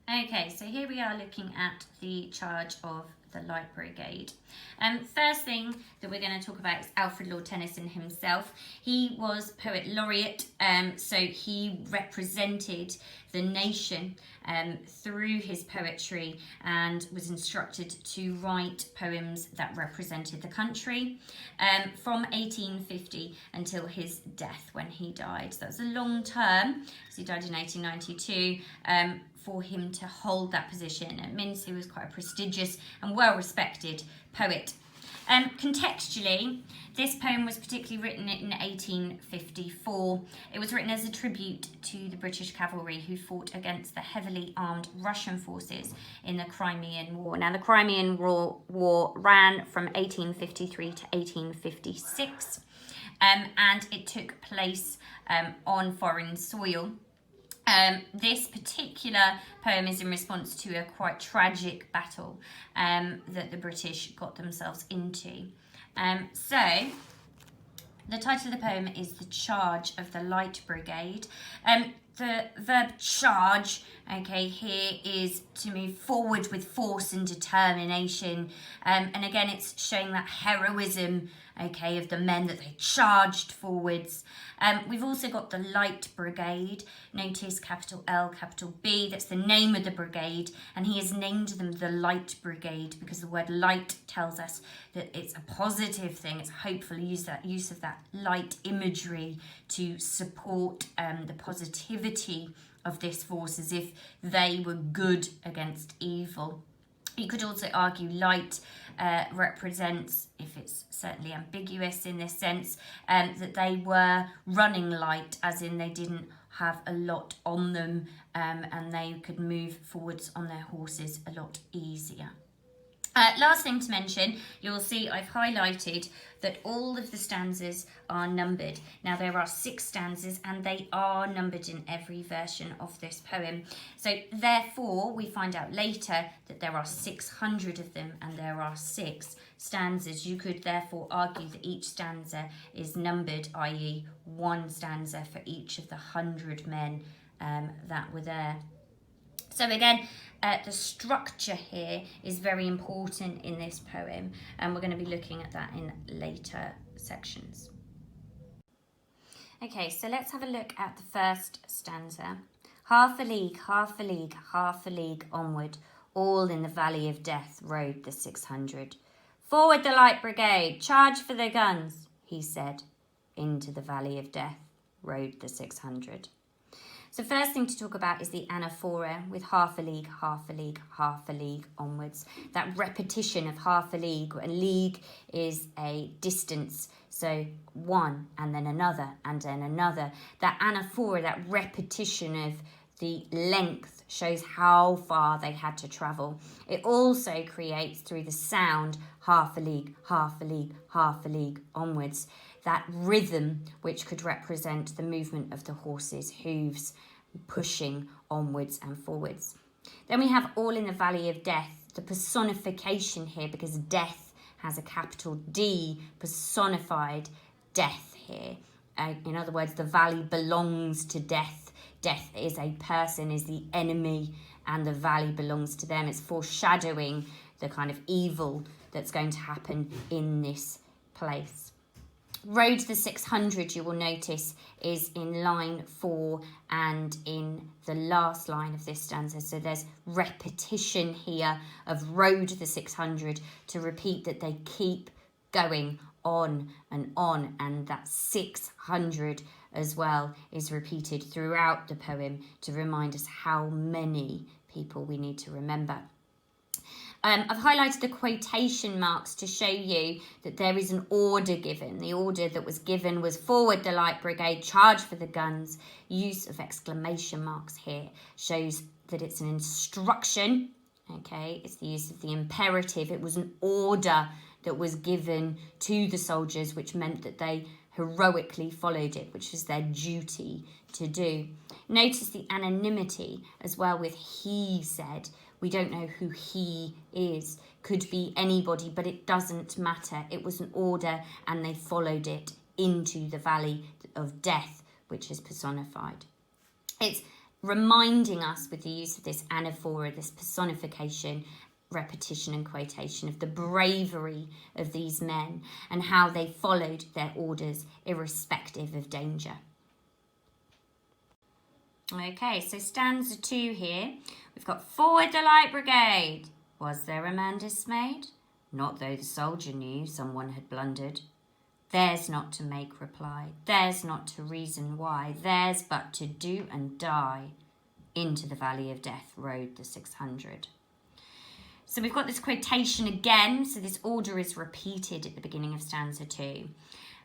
Okay, so here we are looking at the charge of the Light Brigade. First thing that we're going to talk about is Alfred Lord Tennyson himself. He was Poet Laureate, so he represented the nation through his poetry and was instructed to write poems that represented the country from 1850 until his death when he died. So that was a long term, so he died in 1892. For him to hold that position. It means he was quite a prestigious and well-respected poet. Contextually, this poem was particularly written in 1854. It was written as a tribute to the British cavalry who fought against the heavily armed Russian forces in the Crimean War. Now, the Crimean War ran from 1853 to 1856, and it took place on foreign soil. This particular poem is in response to a quite tragic battle that the British got themselves into. So, the title of the poem is The Charge of the Light Brigade. The verb charge, okay, here is to move forward with force and determination. And again, it's showing that heroism, okay, of the men that they charged forwards. We've also got the Light Brigade. Notice capital L, capital B, that's the name of the brigade. And he has named them the Light Brigade because the word light tells us that it's a positive thing. It's hopeful use of that light imagery to support the positivity of this force as if they were good against evil. You could also argue light represents, if it's certainly ambiguous in this sense, that they were running light, as in they didn't have a lot on them and they could move forwards on their horses a lot easier. Last thing to mention, you'll see I've highlighted that all of the stanzas are numbered. Now there are 6 stanzas and they are numbered in every version of this poem. So therefore we find out later that there are 600 of them and there are 6 stanzas. You could therefore argue that each stanza is numbered, i.e. one stanza for each of the 100 men that were there. So again, the structure here is very important in this poem, and we're going to be looking at that in later sections. Okay, so let's have a look at the first stanza. Half a league, half a league, half a league onward, all in the valley of death rode the 600. Forward the Light Brigade, charge for the guns, he said. Into the valley of death rode the 600. So first thing to talk about is the anaphora with half a league, half a league, half a league onwards. That repetition of half a league. A league is a distance, so one and then another and then another. That anaphora, that repetition of the length, shows how far they had to travel. It also creates, through the sound, half a league, half a league, half a league onwards. That rhythm, which could represent the movement of the horse's hooves, pushing onwards and forwards. Then we have all in the valley of death, the personification here, because death has a capital D, personified death here. In other words, the valley belongs to death. Death is a person, is the enemy, and the valley belongs to them. It's foreshadowing the kind of evil that's going to happen in this place. Rode the 600, you will notice, is in line 4 and in the last line of this stanza. So there's repetition here of rode the 600 to repeat that they keep going on, and that 600 as well is repeated throughout the poem to remind us how many people we need to remember. I've highlighted the quotation marks to show you that there is an order given. The order that was given was forward the Light Brigade, charge for the guns. Use of exclamation marks here shows that it's an instruction. Okay, it's the use of the imperative. It was an order that was given to the soldiers, which meant that they heroically followed it, which was their duty to do. Notice the anonymity as well with he said. We don't know who he is. Could be anybody, but it doesn't matter. It was an order and they followed it into the valley of death, which is personified. It's reminding us with the use of this anaphora, this personification, repetition and quotation of the bravery of these men and how they followed their orders irrespective of danger. Okay, so stanza 2 here. We've got forward the Light Brigade. Was there a man dismayed? Not though the soldier knew someone had blundered. Theirs not to make reply, theirs not to reason why, theirs but to do and die. Into the valley of death rode the 600. So we've got this quotation again, so this order is repeated at the beginning of stanza 2,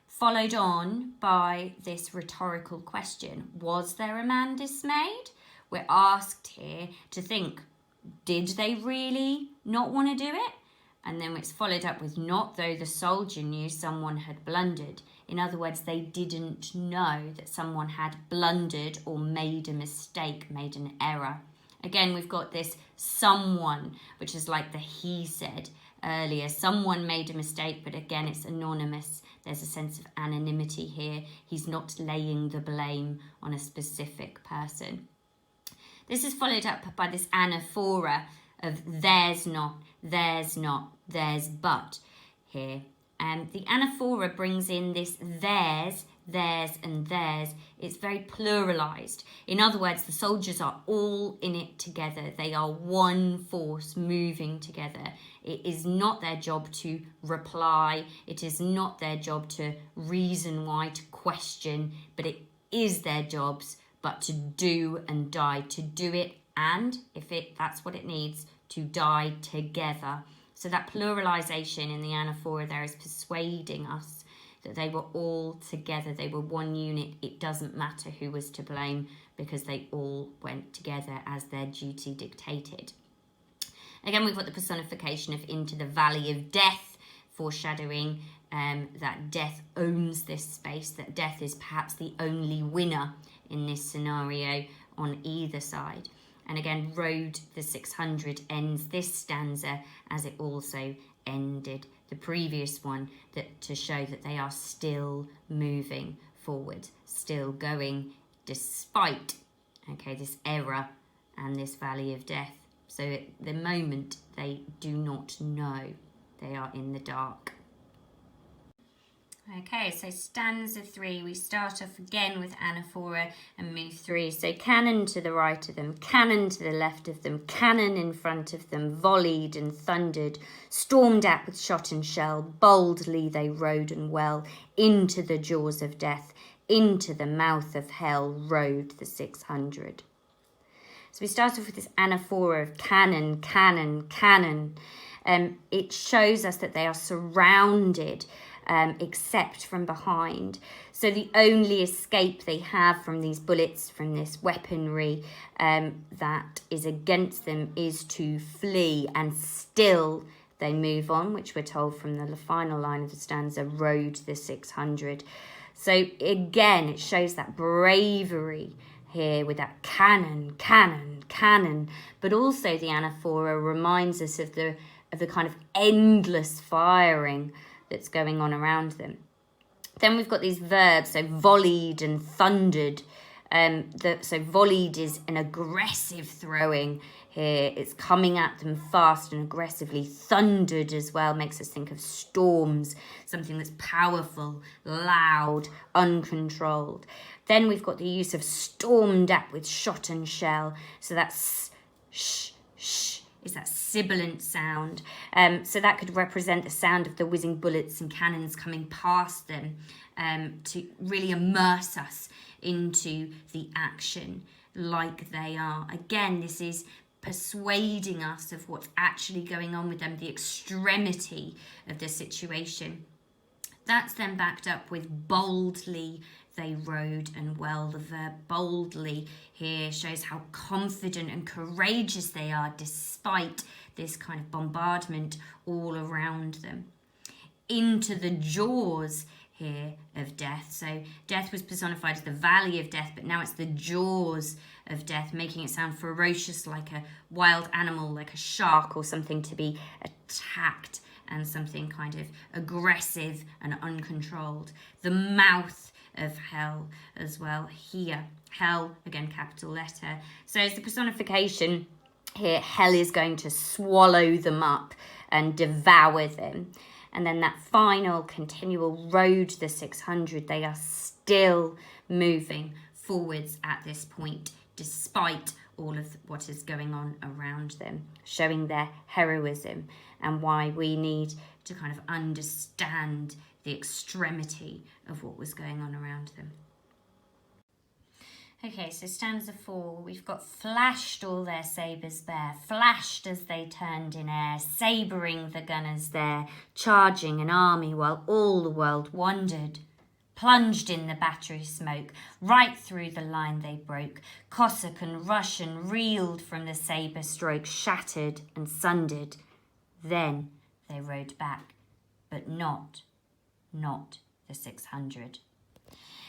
followed on by this rhetorical question. Was there a man dismayed? We're asked here to think, did they really not want to do it? And then it's followed up with, not though the soldier knew someone had blundered. In other words, they didn't know that someone had blundered or made a mistake, made an error. Again, we've got this someone, which is like the he said earlier. Someone made a mistake, but again, it's anonymous. There's a sense of anonymity here. He's not laying the blame on a specific person. This is followed up by this anaphora of there's not, there's but here. And the anaphora brings in this theirs, and theirs. It's very pluralized. In other words, the soldiers are all in it together. They are one force moving together. It is not their job to reply. It is not their job to reason why, to question, but it is their jobs but to do and die, to do it, and if that's what it needs, to die together. So that pluralization in the anaphora there is persuading us that they were all together, they were one unit. It doesn't matter who was to blame because they all went together as their duty dictated. Again, we've got the personification of into the valley of death, foreshadowing that death owns this space, that death is perhaps the only winner in this scenario on either side. And again, rode the 600 ends this stanza as it also ended the previous one, that to show that they are still moving forward, still going despite this error and this valley of death. So at the moment they do not know, they are in the dark. Okay, so stanza 3, we start off again with anaphora and move through. So cannon to the right of them, cannon to the left of them, cannon in front of them, volleyed and thundered, stormed at with shot and shell, boldly they rode and well, into the jaws of death, into the mouth of hell rode the 600. So we start off with this anaphora of cannon, cannon, cannon. It shows us that they are surrounded except from behind. So the only escape they have from these bullets, from this weaponry that is against them, is to flee, and still they move on, which we're told from the final line of the stanza, rode the 600. So again, it shows that bravery here with that cannon, cannon, cannon, but also the anaphora reminds us of the kind of endless firing that's going on around them. Then we've got these verbs, so volleyed and thundered. So volleyed is an aggressive throwing here. It's coming at them fast and aggressively. Thundered as well makes us think of storms, something that's powerful, loud, uncontrolled. Then we've got the use of stormed at with shot and shell. So that's sh, is that sibilant sound. So that could represent the sound of the whizzing bullets and cannons coming past them to really immerse us into the action like they are. Again, this is persuading us of what's actually going on with them, the extremity of the situation. That's then backed up with boldly they rode and well. The verb boldly here shows how confident and courageous they are despite this kind of bombardment all around them. Into the jaws here of death. So death was personified as the valley of death, but now it's the jaws of death, making it sound ferocious, like a wild animal, like a shark or something to be attacked, and something kind of aggressive and uncontrolled. The mouth of hell as well here. Hell, again, capital letter. So as the personification here, hell is going to swallow them up and devour them. And then that final continual road, the 600, they are still moving forwards at this point, despite all of what is going on around them, showing their heroism and why we need to kind of understand the extremity of what was going on around them. Okay, so stanza 4, we've got flashed all their sabres bare, flashed as they turned in air, sabring the gunners there, charging an army while all the world wondered. Plunged in the battery smoke, right through the line they broke. Cossack and Russian reeled from the sabre stroke, shattered and sundered. Then they rode back, but not the 600.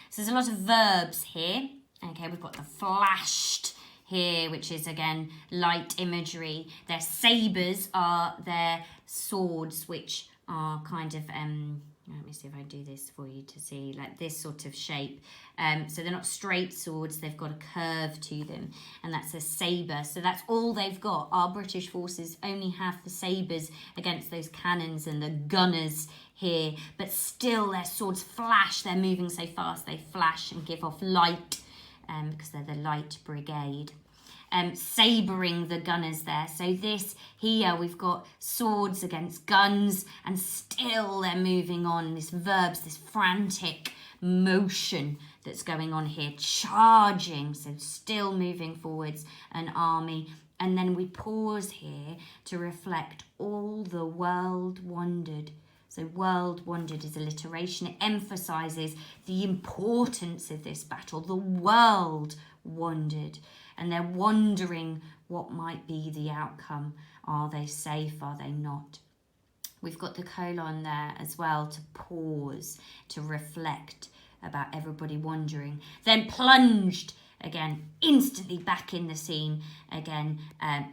So there's a lot of verbs here. Okay, we've got the flashed here, which is, again, light imagery. Their sabres are their swords, which are kind of, let me see if I do this for you to see, like this sort of shape. So they're not straight swords, they've got a curve to them, and that's a sabre. So that's all they've got. Our British forces only have the sabres against those cannons and the gunners here, but still their swords flash. They're moving so fast, they flash and give off light, because they're the Light Brigade. Sabering the gunners there. So this here, we've got swords against guns, and still they're moving on. This verbs, this frantic motion that's going on here, charging, so still moving forwards, an army. And then we pause here to reflect, all the world wondered. So world wondered is alliteration. It emphasises the importance of this battle. The world wondered, and they're wondering what might be the outcome. Are they safe? Are they not? We've got the colon there as well to pause, to reflect about everybody wondering. Then plunged, again, instantly back in the scene, again,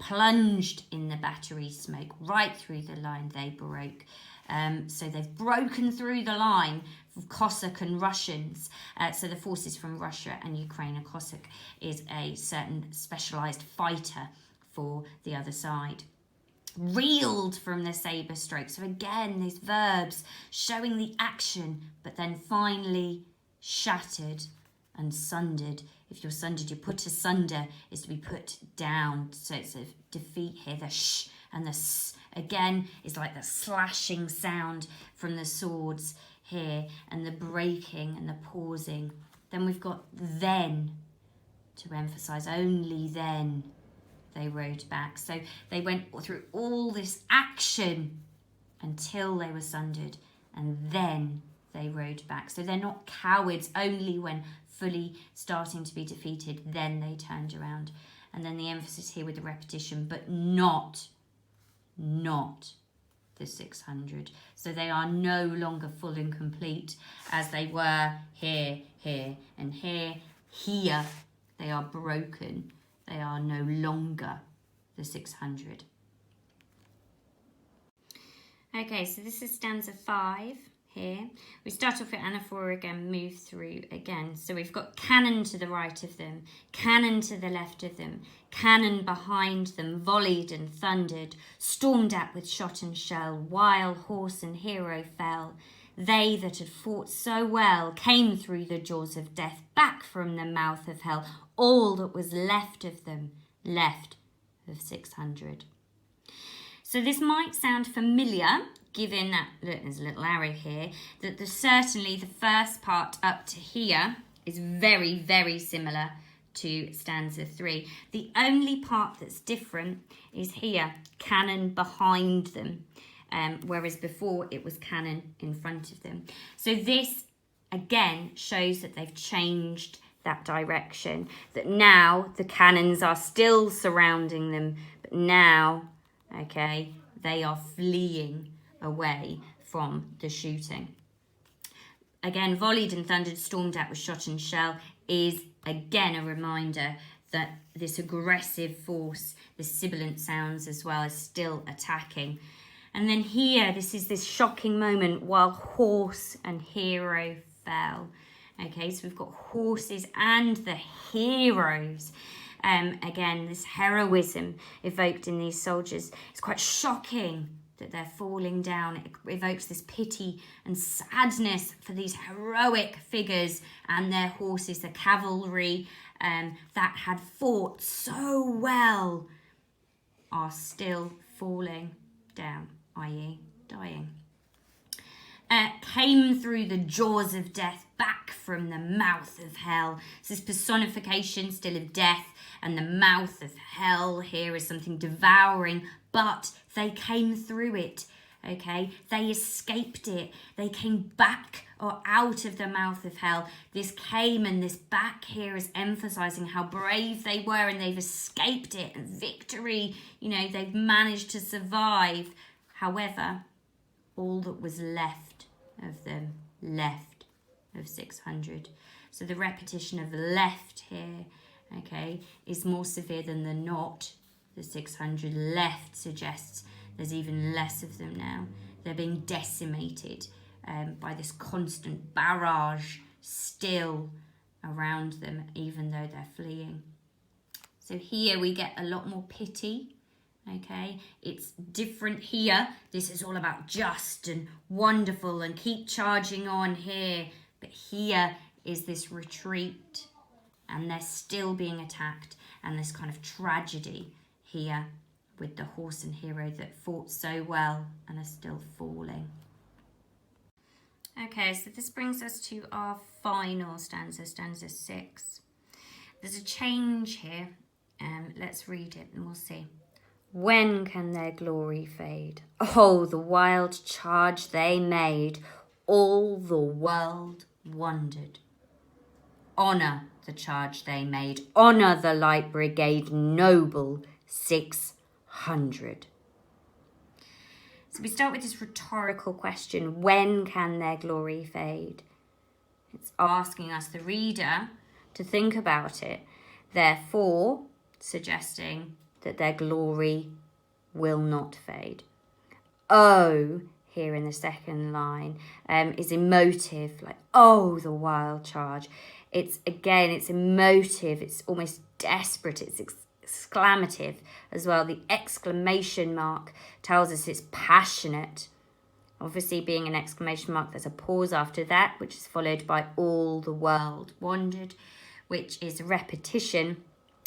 plunged in the battery smoke, right through the line they broke. So they've broken through the line of Cossack and Russians. So the forces from Russia and Ukraine, and Cossack is a certain specialised fighter for the other side. Reeled from the sabre stroke. So again, these verbs showing the action, but then finally shattered and sundered. If you're sundered, you're put asunder, is to be put down. So it's a defeat here. The sh and the s, again, is like the slashing sound from the swords here, and the breaking and the pausing. Then we've got then, to emphasise, only then they rode back. So they went through all this action until they were sundered, and then they rode back. So they're not cowards. Only when fully starting to be defeated, then they turned around. And then the emphasis here with the repetition, but not the 600. So they are no longer full and complete as they were here, and here. Here, they are broken. They are no longer the 600. Okay, so this is stanza 5 here. We start off with anaphora again, move through again. So we've got cannon to the right of them, cannon to the left of them, cannon behind them, volleyed and thundered, stormed at with shot and shell, while horse and hero fell. They that had fought so well came through the jaws of death, back from the mouth of hell, all that was left of them, left of 600. So this might sound familiar, given that, look, there's a little arrow here, that certainly the first part up to here is very, very similar to stanza 3. The only part that's different is here, cannon behind them, whereas before it was cannon in front of them. So this, again, shows that they've changed that direction, that now the cannons are still surrounding them, but now, okay, they are fleeing away from the shooting. Again, volleyed and thundered, stormed at with shot and shell is again a reminder that this aggressive force, the sibilant sounds as well, is still attacking. And then here, this is this shocking moment while horse and hero fell. Okay, so we've got horses and the heroes. Again, this heroism evoked in these soldiers. It's quite shocking that they're falling down. It evokes this pity and sadness for these heroic figures and their horses, the cavalry that had fought so well, are still falling down, i.e. dying. Came through the jaws of death, back from the mouth of hell. So this personification still of death, and the mouth of hell here is something devouring, but they came through it, okay? They escaped it. They came back or out of the mouth of hell. This came, and this back here is emphasizing how brave they were, and they've escaped it, and victory, you know, they've managed to survive. However, all that was left of them, left of 600. So the repetition of left here, okay, is more severe than the not. The 600 left suggests there's even less of them now. They're being decimated by this constant barrage still around them, even though they're fleeing. So here we get a lot more pity. Okay, it's different here. This is all about just and wonderful and keep charging on here. But here is this retreat, and they're still being attacked, and this kind of tragedy here with the horse and hero that fought so well and are still falling. Okay, so this brings us to our final stanza, stanza 6. There's a change here. Let's read it and we'll see. When can their glory fade? Oh, the wild charge they made, all the world wondered. Honour the charge they made, honour the Light Brigade, noble 600. So we start with this rhetorical question, when can their glory fade? It's asking us, the reader, to think about it, therefore suggesting that their glory will not fade. Oh, here in the second line, is emotive, like, oh, the wild charge. It's emotive, it's almost desperate, it's exclamative as well. The exclamation mark tells us it's passionate. Obviously, being an exclamation mark, there's a pause after that, which is followed by all the world wondered, which is a repetition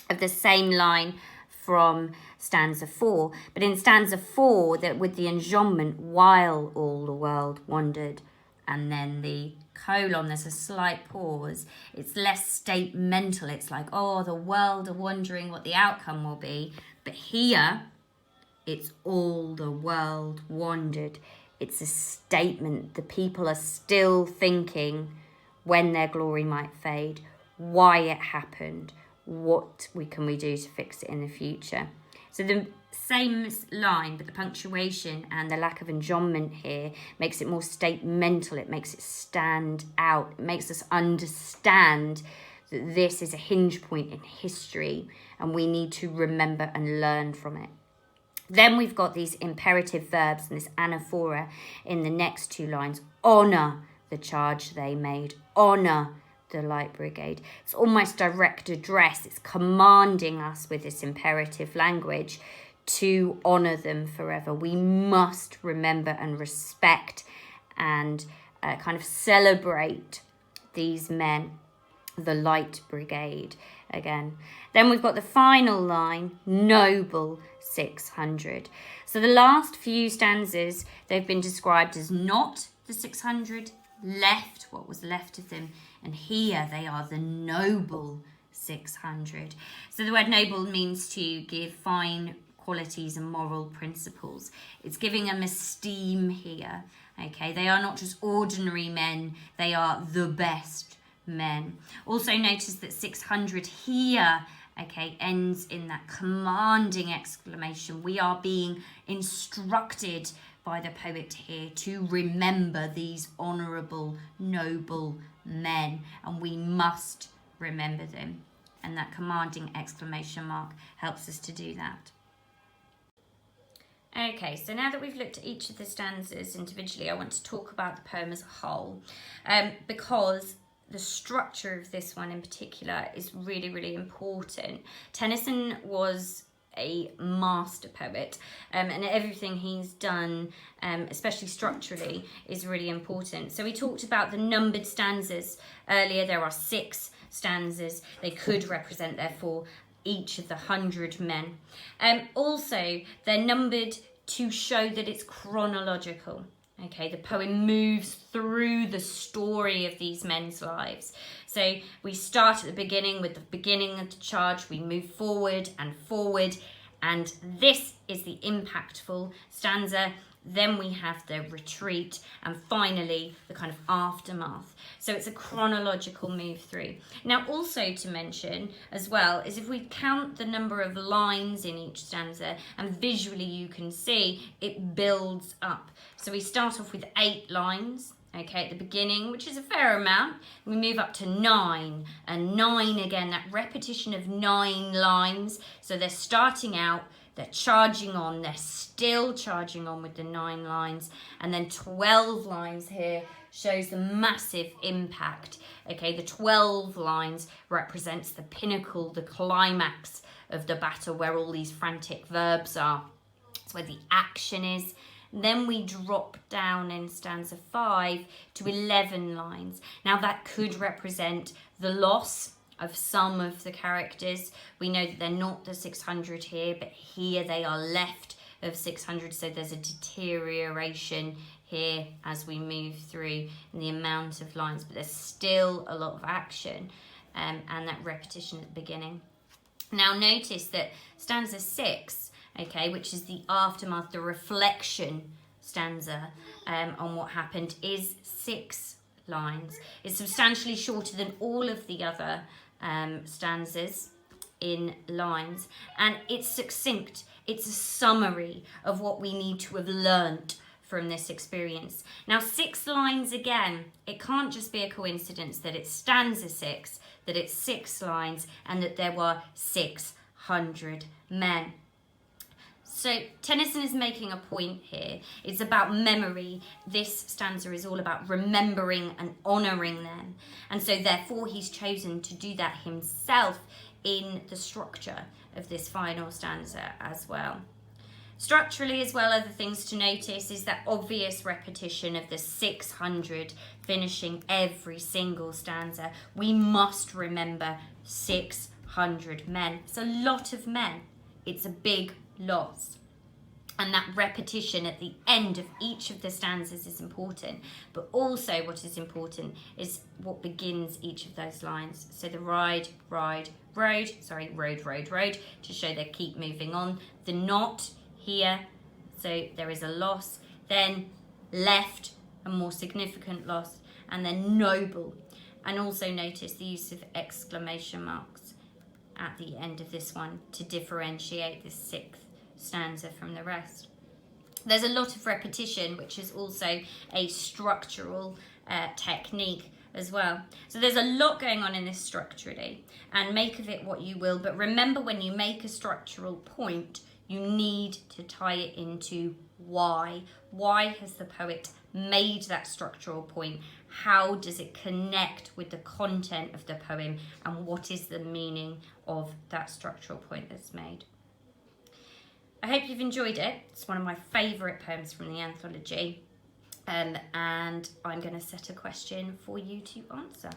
of the same line from stanza 4. But in stanza 4, that with the enjambment, while all the world wondered, and then the colon, there's a slight pause. It's less statemental. It's like, oh, the world are wondering what the outcome will be. But here, it's all the world wondered. It's a statement. The people are still thinking when their glory might fade, why it happened, what can we do to fix it in the future. So the same line, but the punctuation and the lack of enjambment here makes it more statemental. It makes it stand out. It makes us understand that this is a hinge point in history and we need to remember and learn from it. Then we've got these imperative verbs and this anaphora in the next two lines. Honour the charge they made. Honour the Light Brigade. It's almost direct address. It's commanding us with this imperative language to honour them forever. We must remember and respect and kind of celebrate these men, the Light Brigade again. Then we've got the final line, noble 600. So the last few stanzas, they've been described as not the 600, left, what was left of them, and here they are the noble 600. So the word noble means to give fine qualities and moral principles. It's giving them esteem here, okay? They are not just ordinary men, they are the best men. Also notice that 600 here, okay, ends in that commanding exclamation. We are being instructed by the poet here to remember these honourable, noble men, and we must remember them. And that commanding exclamation mark helps us to do that. Okay, so now that we've looked at each of the stanzas individually, I want to talk about the poem as a whole, because the structure of this one in particular is really, really important. Tennyson was a master poet, and everything he's done, especially structurally, is really important. So we talked about the numbered stanzas earlier. There are 6 stanzas. They could represent, therefore, each of the 100 men. Also, they're numbered to show that it's chronological. Okay, the poem moves through the story of these men's lives. So we start at the beginning with the beginning of the charge, we move forward, and this is the impactful stanza. Then we have the retreat, and finally the kind of aftermath. So it's a chronological move through. Now, also to mention as well is if we count the number of lines in each stanza, and visually you can see it builds up. So we start off with 8 lines, okay, at the beginning, which is a fair amount. We move up to 9, and 9 again, that repetition of 9 lines. So they're starting out, they're charging on, they're still charging on with the 9 lines, and then 12 lines here shows the massive impact. Okay, the 12 lines represents the pinnacle, the climax of the battle, where all these frantic verbs are. It's where the action is. Then we drop down in stanza 5 to 11 lines. Now that could represent the loss of some of the characters. We know that they're not the 600 here, but here they are left of 600, so there's a deterioration here as we move through in the amount of lines, but there's still a lot of action and that repetition at the beginning. Now notice that stanza 6, okay, which is the aftermath, the reflection stanza on what happened, is 6 lines. It's substantially shorter than all of the other stanzas in lines, and it's succinct. It's a summary of what we need to have learnt from this experience. Now 6 lines again, it can't just be a coincidence that it's stanza 6, that it's 6 lines, and that there were 600 men. So Tennyson is making a point here. It's about memory. This stanza is all about remembering and honouring them. And so therefore he's chosen to do that himself in the structure of this final stanza as well. Structurally as well, other things to notice is that obvious repetition of the 600 finishing every single stanza. We must remember 600 men. It's a lot of men. It's a big loss. And that repetition at the end of each of the stanzas is important. But also what is important is what begins each of those lines. So the road, to show they keep moving on. The not here, so there is a loss. Then left, a more significant loss. And then noble. And also notice the use of exclamation marks at the end of this one to differentiate the 6th stanza from the rest. There's a lot of repetition, which is also a structural technique as well. So there's a lot going on in this structurally, and make of it what you will, but remember, when you make a structural point, you need to tie it into why. Why has the poet made that structural point? How does it connect with the content of the poem, and what is the meaning of that structural point that's made? I hope you've enjoyed it. It's one of my favourite poems from the anthology, and I'm going to set a question for you to answer.